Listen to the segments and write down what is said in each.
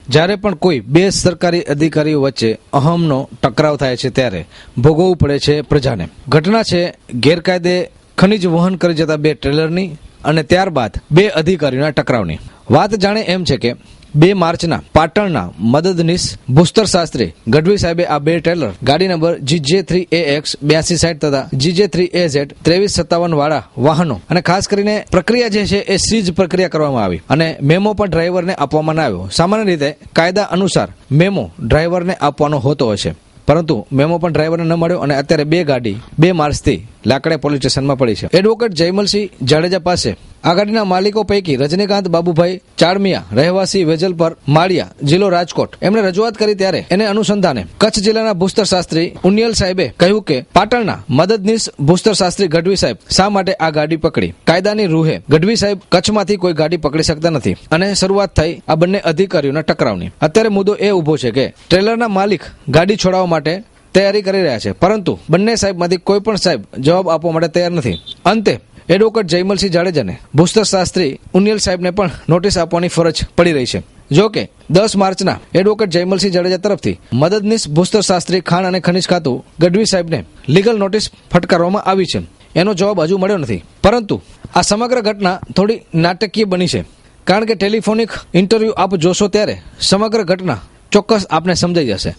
જ્યારે પણ કોઈ બે સરકારી અધિકારીઓ વચ્ચે અહમનો ટકરાવ થાય છે ત્યારે ભોગવવું પડે છે પ્રજાને. ઘટના છે ગેરકાયદે ખનીજ વહન કરી જતા બે ટ્રેલરની અને ત્યારબાદ બે અધિકારીઓના ટકરાવની. વાત જાણે એમ છે કે 2 માર્ચના પાટણના મદદનીશ ભૂસ્તર શાસ્ત્રી ગઢવી સાહેબે આ બે ટ્રેલર ગાડી નંબર GJ3AX 8260 તથા GJ3AZ 2357 વાળા વાહનો અને ખાસ કરીને પ્રક્રિયા જે છે એ સીઝ પ્રક્રિયા કરવામાં આવી અને મેમો પણ ડ્રાઈવરને આપવામાં ના આવ્યો. સામાન્ય રીતે કાયદા અનુસાર મેમો ડ્રાઈવરને આપવાનો હોતો હોય છે, પરંતુ મેમો પણ ડ્રાઈવરને ન મળ્યો અને અત્યારે બે ગાડી 2 માર્ચથી લાકડા પોલીસ સ્ટેશનમાં પડી છે. એડવોકેટ જયમલસિંહ જાડેજા પાસે આ ગાડીના માલિકો પૈકી રજનીકાંત બાબુભાઈ ચાળમિયા રહેવાસી વેજલપર માળિયા જિલ્લો રાજકોટ એમણે રજૂઆત કરી ત્યારે એને અનુસંધાને કચ્છ જિલ્લાના ભૂસ્તર શાસ્ત્રી ઉનિયલ સાહેબે કહ્યું કે પાટણના મદદનીશ ભૂસ્તર શાસ્ત્રી ગઢવી સાહેબ શા માટે આ ગાડી પકડી. કાયદાની રૂહે ગઢવી સાહેબ કચ્છમાંથી કોઈ ગાડી પકડી શકતા નથી અને શરૂઆત થઈ આ બંને અધિકારીઓના ટકરાવની. અત્યારે મુદ્દો એ ઉભો છે કે ટ્રેલરના માલિક ગાડી છોડાવવા માટે તૈયારી કરી રહ્યા છે, પરંતુ બંને સાહેબમાંથી કોઈ પણ સાહેબ જવાબ આપવા માટે તૈયાર નથી. અંતે એડવોકેટ જયમલસિંહ જાડેજાને ભૂસ્તર શાસ્ત્રી ઉનિયલ સાહેબને પણ નોટિસ આપવાની ફરજ પડી રહી છે. જો કે 10 માર્ચના એડવોકેટ જયમલસિંહ જાડેજા તરફથી મદદનીશ ભૂસ્તર શાસ્ત્રી ખાણ અને ખનીજ ખાતું ગઢવી સાહેબને લીગલ નોટિસ ફટકારવામાં આવી છે. એનો જવાબ હજુ મળ્યો નથી, પરંતુ આ સમગ્ર ઘટના થોડી નાટકીય બની છે, કારણ કે ટેલિફોનિક ઇન્ટરવ્યુ આપ જોશો ત્યારે સમગ્ર ઘટના ચોક્કસ આપને સમજાઈ જશે.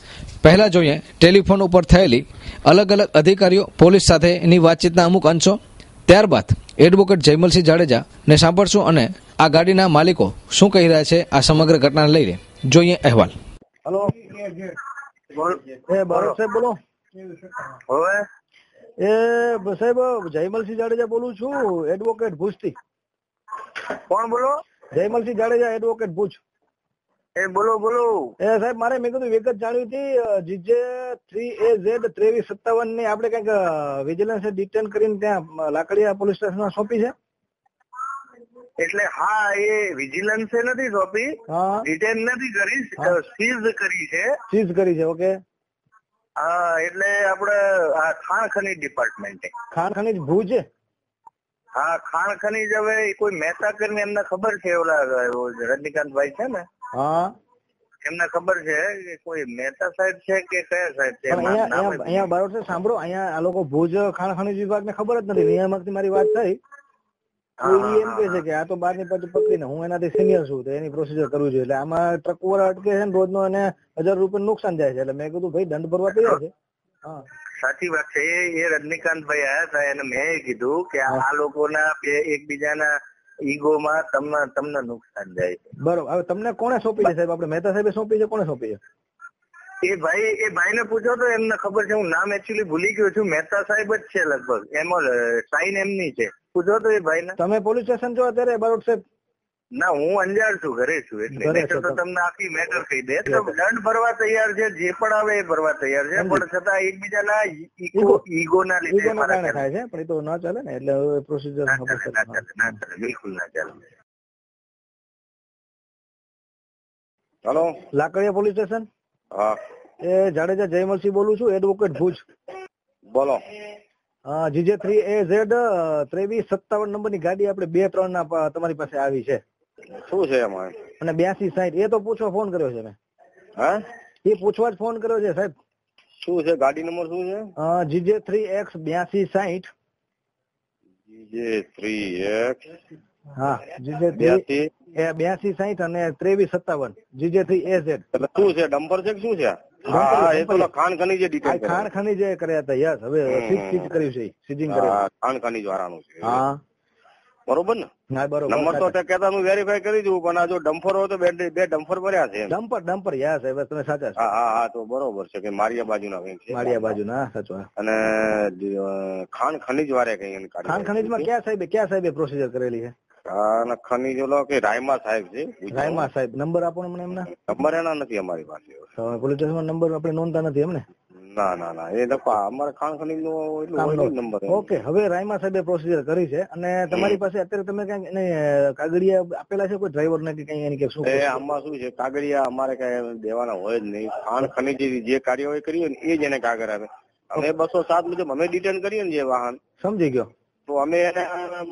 પહેલા જોઈએ ટેલિફોન ઉપર થયેલી અલગ અલગ અધિકારીઓ પોલીસ સાથેની વાતચીતના અમુક અંશો, ત્યારબાદ એડવોકેટ જયમલસિંહ જાડેજા ને સાંભળશું અને આ ગાડીના માલિકો શું કહી રહ્યા છે આ સમગ્ર ઘટનાને લઈને. જોઈએ અહેવાલ. હેલો, બારોટ સાહેબ બોલો. હવે સાહેબ જયમલસિંહ જાડેજા બોલું છું, એડવોકેટ ભુજથી. કોણ બોલો? જયમલસિંહ જાડેજા, એડવોકેટ ભુજ. બોલો બોલો. સાહેબ મારે મેં કીધું વિગત જાણવી હતી. GJ3AZ 2357 ની આપણે કઈક વિજિલન્સે ડિટેન કરીને ત્યાં લાકડીયા પોલીસ સ્ટેશનમાં સોંપી છે. એટલે હા, એ વિજિલન્સે નથી સોંપી, ડિટેન નથી કરી, સીઝ કરી છે. સીઝ કરી છે, ઓકે. હા, એટલે આપણે આ ખાણ ખનીજ ડિપાર્ટમેન્ટ. ખાણ ખનીજ ભુજ. હા, ખાણ ખનીજ. હવે કોઈ મહેતા કરીને એમને ખબર છે, ઓલા રજનીકાંતભાઈ છે ને, હા, એમને ખબર છે કે કોઈ મહેતા સાહેબ છે કે કયા સાહેબ છે. અહીંયા બારોટ સાહેબ સાંભળો, અહીંયા આ લોકો ભુજ ખાણ ખનીજ વિભાગને ખબર જ નથી. નિયામકથી મારી વાત થઈ, એમ કે છે કે આ તો 12 ની પછી પકડીને હું એનાથી સિનિયર છું તો એની પ્રોસિજર કરવું જોઈએ. એટલે આમાં ટ્રક વાળા અટકે છે ને રોજનો એને 1000 રૂપિયા નુકસાન જાય છે. એટલે મેં કીધું ભાઈ દંડ ભરવા તૈયાર છે. હા, સાચી વાત છે. એ રજનીકાંતભાઈ આવ્યા હતા અને મેં કીધું કે આ લોકોના એકબીજાના ઈગોમાં તમને નુકસાન જાય છે. બરોબર. હવે તમને કોણે સોંપી છે સાહેબ? આપણે મહેતા સાહેબે સોંપી છે? કોણે સોંપી છે? એ ભાઈને પૂછો તો એમને ખબર છે. હું નામ એકચ્યુઅલી ભૂલી ગયો છું. મહેતા સાહેબ જ છે લગભગ. એમાં સાઈન એમની છે. પૂછો તો એ ભાઈને. તમે પોલીસ સ્ટેશન છો અત્યારે બારોટ સાહેબ? ના, હું અંજાર છું, ઘરે છું. એટલે તો તમને આખી મેટર કહી દે. દંડ ભરવા તૈયાર છે, જે પણ આવે એ ભરવા તૈયાર છે, પણ છતાં એકબીજાના ઈગોના લીધે થાય છે. પણ એ તો ના ચાલે ને, એટલે પ્રોસિજર ના ચાલે, બિલકુલ ના ચાલે. Hello, Lakadiya police station. હા, એ જાડેજા જયમલસિંહ બોલું છું, એડવોકેટ ભુજ. બોલો. GJ3AZ 2357 નંબરની ગાડી આપણે 2-3 ના તમારી પાસે આવી છે. શું છે એમાં? અને 8260 એ તો પૂછવા ફોન કર્યો છે મેં. હા, એ પૂછવા જ ફોન કર્યો છે સાહેબ. શું છે ગાડી નંબર? શું છે? GJ3X 8260. GJ3X. હા, GJ3 8260 અને 2357 GJ3AZ. એટલે શું છે, ડમ્પર છે કે શું છે? હા, એ તો ખાણ ખનીજ ડિટેલ કરે. ખાણ ખનીજ કર્યા હતા. યસ, હવે સીઝ કર્યું છે, સીઝિંગ કર્યું. ખાણ ખનીજ વાળાનું છે. હા, બરોબર ને? હા, બરોબર. નંબર તો કેતા હું વેરીફાઈ કરી દઉં, પણ આ જો ડમ્પર હોય તો બે ડમ્પર ભર્યા છે. ડમ્પર યસ, હવે તમે સાચા છો. હા, તો બરોબર છે કે મારિયા બાજુના કઈ છે. મારિયા બાજુના, સાચો. અને ખાણ ખનીજ વાળે કઈ ખાણ ખનીજમાં ક્યાં સાહેબે પ્રોસિજર કરેલી છે? ખાણ ખનીજ ઓલો કે રાયમા સાહેબ છે. રાયમા સાહેબ. નંબર આપો ને મને એમના. નંબર એના નથી અમારી પાસે. પોલીસ સ્ટેશનમાં નંબર આપણે નોંધતા નથી એમને? ના, એ અમારે ખાણ ખનીજ નો એટલું નંબર. ઓકે, હવે રાયમા સાહેબે પ્રોસિજર કરી છે અને તમારી પાસે અત્યારે તમે કઈ કાગળિયા આપેલા છે કોઈ ડ્રાઈવર ને કે કઈ એની કે શું? આમાં શું છે, કાગળિયા અમારે કઈ દેવાના હોય જ નહીં. ખાણ ખનીજ જે કાર્યવાહી કરી ને એ જ એને કાગળ આવે. અમે 207 મુજબ અમે ડિટેન કરીએ ને જે વાહન. સમજી ગયો. તો અમે એને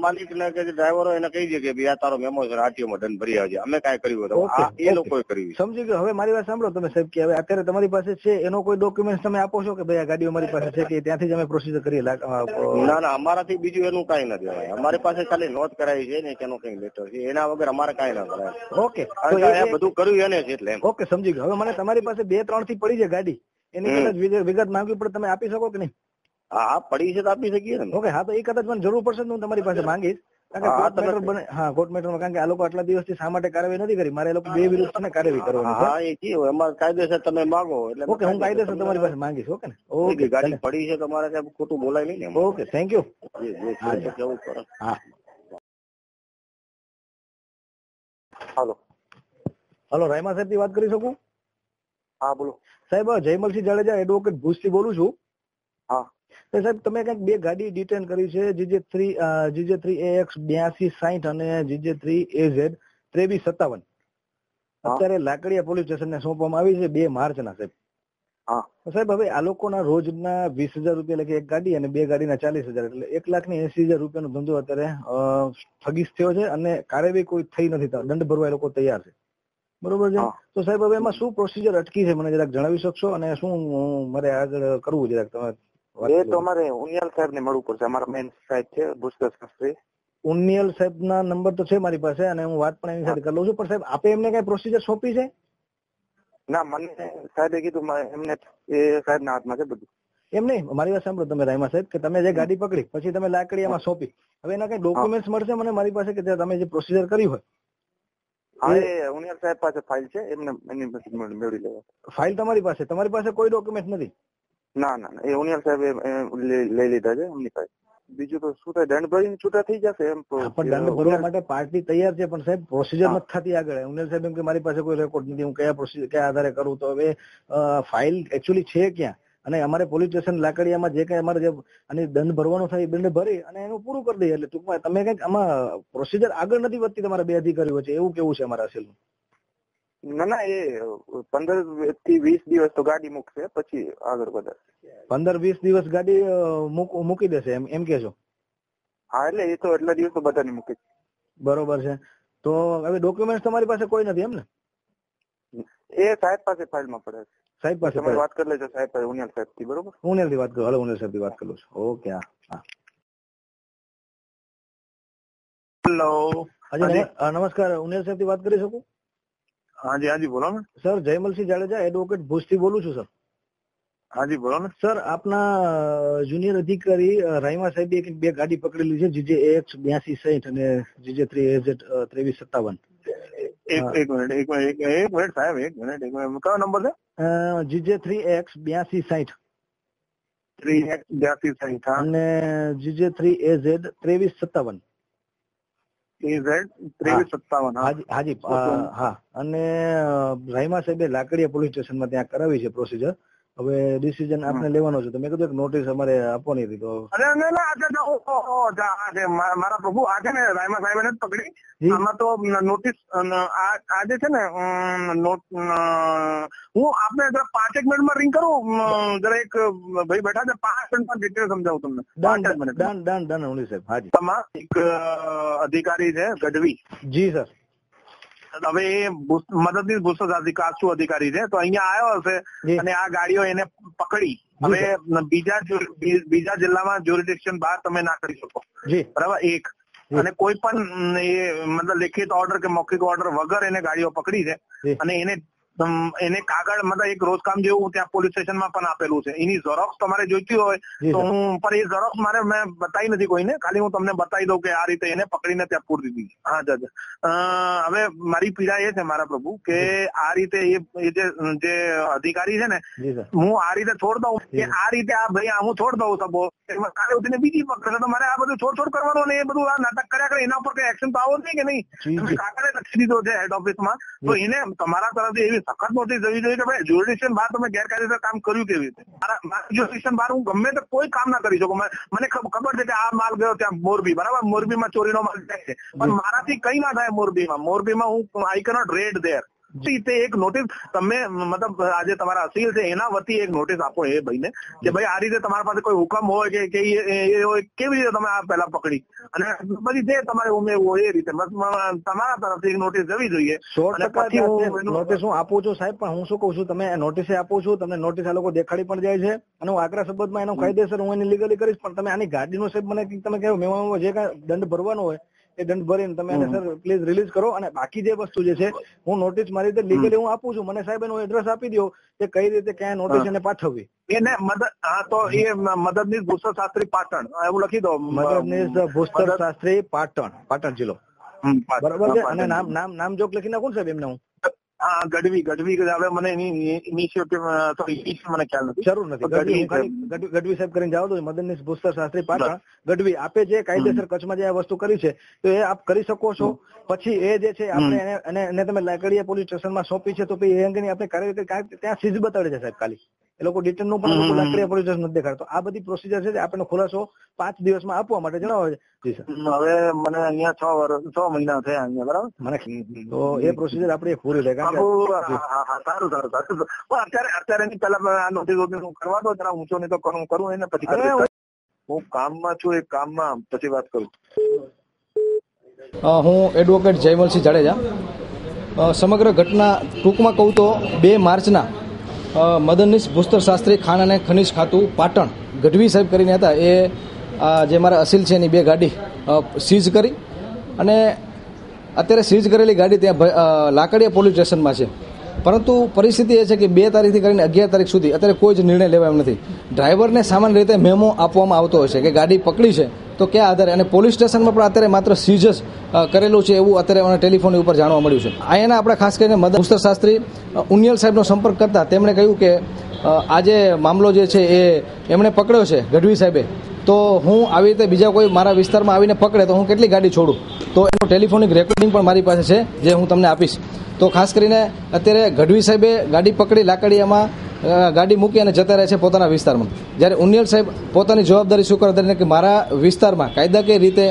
માલિક ને કે ડ્રાઈવરો એને કહી દઈએ કે ભાઈ આ તારો મેમો છે, RTO માં દંડ ભરી આવજે. અમે કાંઈ કર્યું તો ઓકે, એ લોકોએ કર્યું. સમજી ગયો. હવે મારી વાત સાંભળો તમે સાહેબ, કે હવે અત્યારે તમારી પાસે છે એનો કોઈ ડોક્યુમેન્ટ તમે આપો છો કે ભાઈ આ ગાડીઓ મારી પાસે છે, કે ત્યાંથી જ અમે પ્રોસીજર કરીએ? ના ના, અમારાથી બીજું એનું કાંઈ નથી. અમારી પાસે ખાલી નોંધ કરાવી છે ને એનો કઈ લેટર છે, એના વગર અમારે કાંઈ ના કરાય. ઓકે, તો એ બધું કર્યું એને જ એટલે. ઓકે, સમજી ગયો. હવે મને તમારી પાસે 2-3 થી પડી છે ગાડી, એની કદાચ વિગત માંગવી પડે, તમે આપી શકો કે નહીં? હા, પડી છે તો આપી શકીએ ને. ઓકે, હા, તો એ કદાચ મને જરૂર પડશે હું તમારી પાસે માંગીશ, કારણ કે કોર્ટ મેટર બને. હા, કોર્ટ મેટરમાં, કારણ કે આ લોકો આટલા દિવસથી શા માટે કાર્યવાહી નથી કરી? મારે એ લોકો બે વિરુદ્ધ છે ને કાર્યવાહી કરવાની છે. હા, એ જી એમાં કાયદેસર તમે માંગો એટલે. ઓકે, હું કાયદેસર તમારી પાસે માંગીશ. ઓકે ને? ઓકે, ગાડી પડી છે તમારે સાહેબ, ખોટું બોલાય નહીં ને. Okay, thank you. કેવું કરો. હા, હાલો. હલો, રાયમા સાહેબ થી વાત કરી શકું? હા, બોલો સાહેબ, જયમલસિંહ જાડેજા, એડવોકેટ ભુજથી બોલું છું. હા સાહેબ, તમે કંઈક 2 ગાડી ડિટેન કરી છે, GJ3 AX 8260 અને GJ3 AZ 2357. અત્યારે લાકડીયા પોલીસ સ્ટેશનને સોંપવામાં આવી છે 2 માર્ચના સાહેબ. હા સાહેબ, હવે આ લોકોના રોજના 20,000 રૂપિયા લખે એક ગાડી અને 2 ગાડીના 40,000, એટલે 1,80,000 રૂપિયાનો ધંધો અત્યારે સ્થગિત થયો છે અને કાર્યવાહી કોઈ થઈ નથી. દંડ ભરવા એ લોકો તૈયાર છે, બરોબર છે? તો સાહેબ, હવે એમાં શું પ્રોસીજર અટકી છે મને જરાક જણાવી શકશો, અને શું મારે આગળ કરવું જરાક તમે? એ તો અમારે ઉનિયાલ સાહેબ ને મળવું પડશે. અમારા મેન સાહેબ છે ભૂસ્તર શાસ્ત્રી. ઉનિયાલ સાહેબ ના નંબર તો છે મારી પાસે, અને હું વાત પણ એની સાથે કરી લઉં છું. પણ સાહેબ, આપે એમને કઈ પ્રોસીજર સોંપી છે? ના, મને સાહેબે કીધું એમને, એ સાહેબ ના હાથમાં છે બધું. એમ નહીં, મારી વાત સાંભળો તમે રાયમા સાહેબ, કે તમે જે ગાડી પકડી પછી તમે લાકડીયામાં સોંપી, હવે એના કઈ ડોક્યુમેન્ટ મળશે મને મારી પાસે, કે તમે જે પ્રોસીજર કરી હોય? હા, એ ઉનિયાલ સાહેબ પાસે ફાઇલ છે, એમને એની મેળવી લેવા. ફાઇલ તમારી પાસે કોઈ ડોક્યુમેન્ટ નથી? ના ના, એ ઉનિયાલ સાહેબ લઈ લીધા છે એમની પાસે. બીજું તો શું થાય, દંડ ભરીને છૂટા થઈ જશે એમ. તો પણ દંડ ભરવા માટે પાર્ટી તૈયાર છે, પણ સાહેબ પ્રોસીજર નથી થતી આગળ. ઉનિયાલ સાહેબ એમ કે મારી પાસે કોઈ રેકોર્ડ નથી, હું કયા પ્રોસીજર કયા આધારે કરું? તો હવે ફાઇલ એકચ્યુઅલી છે ક્યાં? અને અમારે પોલીસ સ્ટેશન લાકડીયામાં જે કઈ અમારે જે અને દંડ ભરવાનો થાય એ દંડ ભરી અને એનું પૂરું કરી દઈએ. એટલે ટૂંકમાં તમે કઈક આમાં પ્રોસીજર આગળ નથી વધતી તમારા 2 અધિકારીઓ વચ્ચે, એવું કેવું છે અમારા અસલનું? ના ના, એ 15 થી 20 દિવસ તો ગાડી મૂકશે, પછી આગળ વધારશે. 15-20 દિવસ ગાડી મૂકી દેશે એમ કે છો? હા, એટલે એ તો એટલા દિવસ તો બધાની મૂકી. બરોબર છે. તો હવે ડોક્યુમેન્ટ તમારી પાસે કોઈ નથી એમ ને? એ સાહેબ પાસે ફાઇલમાં પડે છે. સાહેબ પાસે તમે વાત કરી લેજો સાહેબ પાસે, ઉનિયાલ સાહેબ થી. બરોબર, ઉનિયાલ થી વાત કરું. હાલો, ઉનિયાલ સાહેબ થી વાત કરું છું. ઓકે, હા. હેલો, નમસ્કાર, ઉનિયાલ સાહેબ થી વાત કરી શકું? હાજી હાજી, બોલો ને સર, જયમલસિંહ જાડેજા, એડવોકેટ ભુજથી બોલું છું સર. હાજી, બોલો ને સર, આપના જુનિયર અધિકારી રાયમા સાહેબે 2 ગાડી પકડેલી છે, GJ AX 8260 અને GJ3 AZ 2357. એક મિનિટ સાહેબ, એક મિનિટ. કયો નંબર છે? GJ3 AX 8260 3x8260 અને GJ3 AZ 2357. AZ 2357. હાજી, હા. અને રાયમા સાહેબે લાકડીયા પોલીસ સ્ટેશનમાં ત્યાં કરાવી છે પ્રોસીજર. હવે ડિસિઝન આપણે લેવાનો છે, તો મેં કીધું નોટિસ અમારે આપવાની હતી. તો મારા પ્રભુ, આ છે ને રાયમા સાહેબ ને પકડી. આમાં તો નોટિસ આ જે છે ને, હું આપને 5 મિનિટમાં રિંગ કરું. જરા એક ભાઈ બેઠા છે, 5 મિનિટમાં ડિટેલ સમજાવું તમને. 5 મિનિટ. ડન ઉની સાહેબ. હાજી, તમારા એક અધિકારી છે ગઢવી. જી સર. હવે એ મદદનીશ ભૂસ્તર અધિકારી છે, તો અહીંયા આવ્યો હશે અને આ ગાડીઓ એને પકડી. હવે બીજા જિલ્લામાં જ્યુરિડિક્શન બહાર તમે ના કરી શકો, બરાબર? એક અને કોઈ પણ એ મતલબ લેખિત ઓર્ડર કે મૌખિક ઓર્ડર વગર એને ગાડીઓ પકડી છે, અને એને કાગળ મતલબ એક રોજકામ જેવું ત્યાં પોલીસ સ્ટેશનમાં પણ આપેલું છે. એની ઝેરોક્સ તમારે જોઈતી હોય તો હું, પણ એ ઝેરોક્સ મેં બતાવી નથી કોઈને, ખાલી હું તમને બતાવી દઉં કે આ રીતે એને પકડીને ત્યાં પૂરી દીધી. હા જજ, હવે મારી પીડા એ છે મારા પ્રભુ કે આ રીતે એ જે અધિકારી છે ને, હું આ રીતે છોડ દઉં કે આ રીતે આ ભાઈ હું છોડ દઉં સબો, કાલે ઉઠીને બીજી પકડે તો મારે આ બધું છોડ કરવાનું ને એ બધું આ નાટક કર્યા કરે, એના ઉપર કઈ એક્શન તો આવો નહીં કે નહીં? કાગળે લખી દીધો છે હેડ ઓફિસમાં, તો એને તમારા તરફથી એવી સખત નોટિસ જવી જોઈએ કે ભાઈ જ્યુરિડિક્શન બહાર તમે ગેરકાયદેસર કામ કર્યું કેવી રીતે? મારા જ્યુરિડિક્શન બહાર હું ગમે તે કોઈ કામ ના કરી શકું. મને ખબર છે કે આ માલ ગયો ત્યાં મોરબી, બરાબર? મોરબીમાં ચોરીનો માલ જાય છે, પણ મારાથી કઈ ના થાય મોરબીમાં હું આઈ કેનોટ રેડ ધેર. તે એક નોટિસ તમે મતલબ આજે તમારા અસીલ છે એના વતી એક નોટિસ આપો એ ભાઈને કે ભાઈ આ રીતે તમારા પાસે કોઈ હુકમ હોય કે કેવી રીતે તમે આ પહેલા પકડી અને બધી જે તમારે ઉમેર હોય એ રીતે તમારા તરફથી એક નોટિસ જવી જોઈએ. 100% નોટિસ હું આપું છું સાહેબ, પણ હું શું કઉ છું, તમે નોટિસે આપું છું, તમને નોટિસ આ લોકો દેખાડી પણ જાય છે અને હું આગ્રહ શબ્દમાં એનો કાયદેસર હું એની લીગલી કરીશ, પણ તમે આની ગાડીનો સાહેબ મને તમે કહો મેમોમાં જે કાંઈ દંડ ભરવાનો હોય એ દંડ ભરીને તમે એને સર પ્લીઝ રિલીઝ કરો. અને બાકી જે વસ્તુ જે છે હું નોટિસ મારી રીતે લીગલી હું આપું છું, મને સાહેબ એનો એડ્રેસ આપી દો કે કઈ રીતે ક્યાં નોટિસ એને પાઠવવી. એને તો એ મદદનીશ ભૂસ્તર શાસ્ત્રી પાટણ એવું લખી દો. મદદનીશ ભૂસ્તર શાસ્ત્રી પાટણ જિલ્લો બરાબર છે. અને નામ જોક લખી નાખું સાહેબ એમને હું. હા ગઢવી હવે મને એની ઇનિશિયેટિવ મને ખ્યાલ નથી, જરૂર નથી. ગઢવી સાહેબ કરીને જાઓ તો મદનનીશ ભૂસ્તર શાસ્ત્રી પાટણ ગઢવી આપે જે કાયદેસર કચ્છમાં જે આ વસ્તુ કરી છે તો એ આપ કરી શકો છો. પછી એ જે છે આપણે એને તમે લાકડીયા પોલીસ સ્ટેશનમાં સોંપી છે તો એ અંગેની આપણે કાર્યવાહી ત્યાં સીઝ બતાડે છે સાહેબ. ખાલી એ લોકો ડિટેન નું પણ લાકડીયા પોલીસ સ્ટેશન નથી દેખાડતો. આ બધી પ્રોસિજર છે આપણને ખુલાસો 5 દિવસમાં આપવા માટે જણાવે છે. હવે મને અહીંયા 6 મહિના થયા અહીંયા બરાબર મને તો એ પ્રોસિજર આપડી પૂરી થાય. સારું અત્યારે એની પેલા આ નોટિસ કરવા દો જરા ઊંચો નહીં તો કરું એને પછી હું કામમાં છું, એક કામમાં પછી વાત કરું. હું એડવોકેટ જયમલસિંહ જાડેજા. સમગ્ર ઘટના ટૂંકમાં કહું તો 2 માર્ચના મદનનીશ ભૂસ્તર શાસ્ત્રી ખાણ અને ખનીજ ખાતું પાટણ ગઢવી સાહેબ કરીને હતા. એ જે મારા અસીલ છે એની 2 ગાડી સીઝ કરી અને અત્યારે સીઝ કરેલી ગાડી ત્યાં લાકડીયા પોલીસ સ્ટેશનમાં છે. પરંતુ પરિસ્થિતિ એ છે કે 2 તારીખથી કરીને 11 તારીખ સુધી અત્યારે કોઈ જ નિર્ણય લેવાય એમ નથી. ડ્રાઈવરને સામાન્ય રીતે મેમો આપવામાં આવતો હોય છે કે ગાડી પકડી છે તો ક્યાં આધારે, અને પોલીસ સ્ટેશનમાં પણ અત્યારે માત્ર સીઝ જ કરેલું છે એવું અત્યારે ટેલિફોન ઉપર જાણવા મળ્યું છે. અહીંયાના આપણે ખાસ કરીને મદન ભૂસ્તર શાસ્ત્રી ઉનિયલ સાહેબનો સંપર્ક કરતા તેમણે કહ્યું કે આ જે મામલો જે છે એ એમણે પકડ્યો છે ગઢવી સાહેબે, તો હું આવી રીતે બીજા કોઈ મારા વિસ્તારમાં આવીને પકડે તો હું કેટલી ગાડી છોડું. તો એનું ટેલિફોનિક રેકોર્ડિંગ પણ મારી પાસે છે જે હું તમને આપીશ. તો ખાસ કરીને અત્યારે ગઢવી સાહેબે ગાડી પકડી લાકડીયામાં ગાડી મૂકી અને જતા રહે છે પોતાના વિસ્તારમાં, જ્યારે ઉનિયલ સાહેબ પોતાની જવાબદારી શું કરે કે મારા વિસ્તારમાં કાયદાકીય રીતે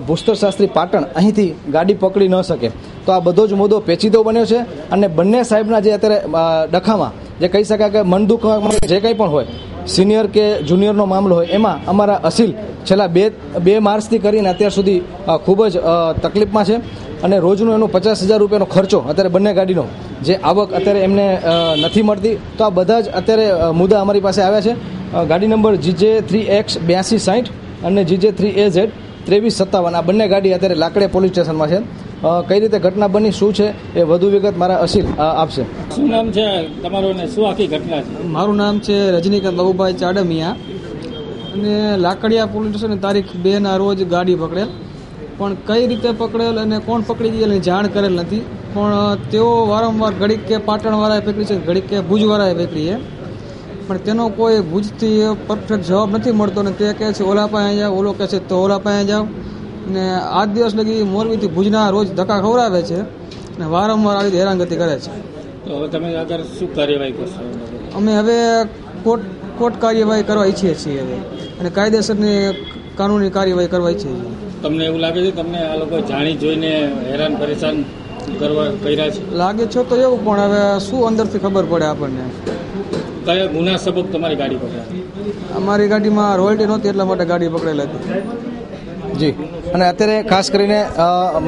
ભૂસ્તર શાસ્ત્રી પાટણ અહીંથી ગાડી પકડી ન શકે. તો આ બધો જ મુદ્દો પેચીદો બન્યો છે અને બંને સાહેબના જે અત્યારે ડખામાં જે કહી શકાય કે મનદુખ જે કંઈ પણ હોય સિનિયર કે જુનિયરનો મામલો હોય એમાં અમારા અસીલ છેલ્લા 2 માર્ચથી કરીને અત્યાર સુધી ખૂબ જ તકલીફમાં છે અને રોજનો એનો 50,000 રૂપિયાનો ખર્ચો અત્યારે બંને ગાડીનો જે આવક અત્યારે એમને નથી મળતી. તો આ બધા જ અત્યારે મુદ્દા અમારી પાસે આવ્યા છે. ગાડી નંબર GJ3X 8260 અને GJ3AZ 2357 આ બંને ગાડી અત્યારે લાકડીયા પોલીસ સ્ટેશનમાં છે. કઈ રીતે ઘટના બની શું છે એ વધુ વિગત મારા અસીલ આપશે. શું નામ છે તમારું ને શું આખી ઘટના છે? મારું નામ છે રજનીકાંત બાબુભાઈ ચાડમિયા અને લાકડીયા પોલીસ સ્ટેશન તારીખ 2 રોજ ગાડી પકડેલ, પણ કઈ રીતે પકડેલ અને કોણ પકડી ગયેલ એની જાણ કરેલ નથી. પણ તેઓ વારંવાર ઘડીક કે પાટણવાળાએ પકડી છે, ઘડીક કે ભુજવાળાએ પકડી છે, પણ તેનો કોઈ ભુજથી પરફેક્ટ જવાબ નથી મળતો ને તે કહે છે ઓલા પાસે જાઓ, ઓલો કહે છે તો ઓલા પાસે જાઓ. ને આજ દિવસ લગી મોરબીથી ભુજના રોજ ધક્કા ખવડાવે છે અને વારંવાર આવી હેરાનગતિ કરે છે. તો હવે તમે આગળ શું કાર્યવાહી કરશો? અમે હવે કોર્ટ કાર્યવાહી કરવા ઈચ્છીએ છીએ હવે અને કાયદેસરની કાનૂની કાર્યવાહી કરવા ઈચ્છીએ છીએ. તમને એવું લાગે છે તમને આ લોકો જાણી જોઈને હેરાન પરેશાન કર્યા છે? લાગે છે તો એવું, પણ હવે શું અંદરથી ખબર પડે આપણને. કયા ગુના સબબ તમારી ગાડી પકડાઈ? અમારી ગાડીમાં રોયલ્ટી નહોતી એટલા માટે ગાડી પકડેલી હતી. જી, અને અત્યારે ખાસ કરીને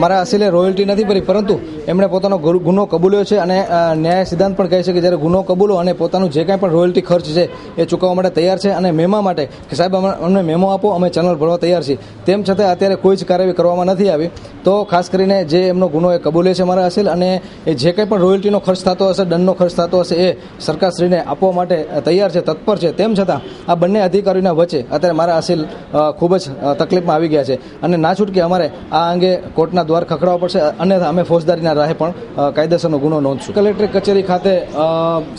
મારા અસીલે રોયલ્ટી નથી ભરી, પરંતુ એમણે પોતાનો ગુનો કબૂલ્યો છે અને ન્યાય સિદ્ધાંત પણ કહે છે કે જ્યારે ગુનો કબૂલો અને પોતાનું જે કાંઈ પણ રોયલ્ટી ખર્ચ છે એ ચૂકવવા માટે તૈયાર છે અને મેમા માટે કે સાહેબ અમને મેમો આપો, અમે ચેનલ ભરવા તૈયાર છીએ. તેમ છતાં અત્યારે કોઈ જ કાર્યવાહી કરવામાં નથી આવી. તો ખાસ કરીને જે એમનો ગુનો એ કબૂલે છે મારા અસીલ, અને એ જે કંઈ પણ રોયલ્ટીનો ખર્ચ થતો હશે, દંડનો ખર્ચ થતો હશે એ સરકારશ્રીને આપવા માટે તૈયાર છે, તત્પર છે. તેમ છતાં આ બંને અધિકારીઓના વચ્ચે અત્યારે મારા અસીલ ખૂબ જ તકલીફમાં આવી ગયા છે અને ના છૂટકે અમારે આ અંગે કોર્ટના દ્વાર ખખડાવવા પડશે અને અમે ફોજદારીના રાહે પણ કાયદેસરનો ગુનો નોંધશું. કલેક્ટર કચેરી ખાતે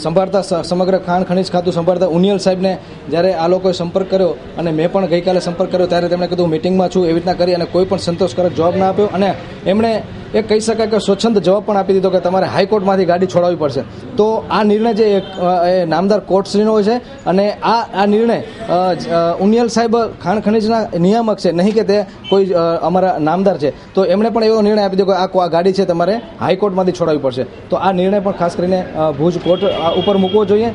સંભાળતા સમગ્ર ખાણ ખનીજ ખાતું સંભાળતા ઉનિયલ સાહેબને જ્યારે આ લોકોએ સંપર્ક કર્યો અને મેં પણ ગઈકાલે સંપર્ક કર્યો ત્યારે તેમણે કીધું મિટિંગમાં છું એવી રીતના કરી અને કોઈ પણ સંતોષકારક જવાબ ના આપ્યો અને એમણે એ કહી શકાય કે સ્વચ્છંદ જવાબ પણ આપી દીધો કે તમારે હાઈકોર્ટમાંથી ગાડી છોડાવવી પડશે. તો આ નિર્ણય જે એ નામદાર કોર્ટશ્રીનો છે અને આ નિર્ણય ઉનિયલ સાહેબ ખાણ ખનીજના નિયામક છે, નહીં કે તે કોઈ અમારા નામદાર છે. તો એમણે પણ એવો નિર્ણય આપી દીધો કે આ ગાડી છે તમારે હાઈકોર્ટમાંથી છોડાવવી પડશે. તો આ નિર્ણય પણ ખાસ કરીને ભુજ કોર્ટ ઉપર મૂકવો જોઈએ.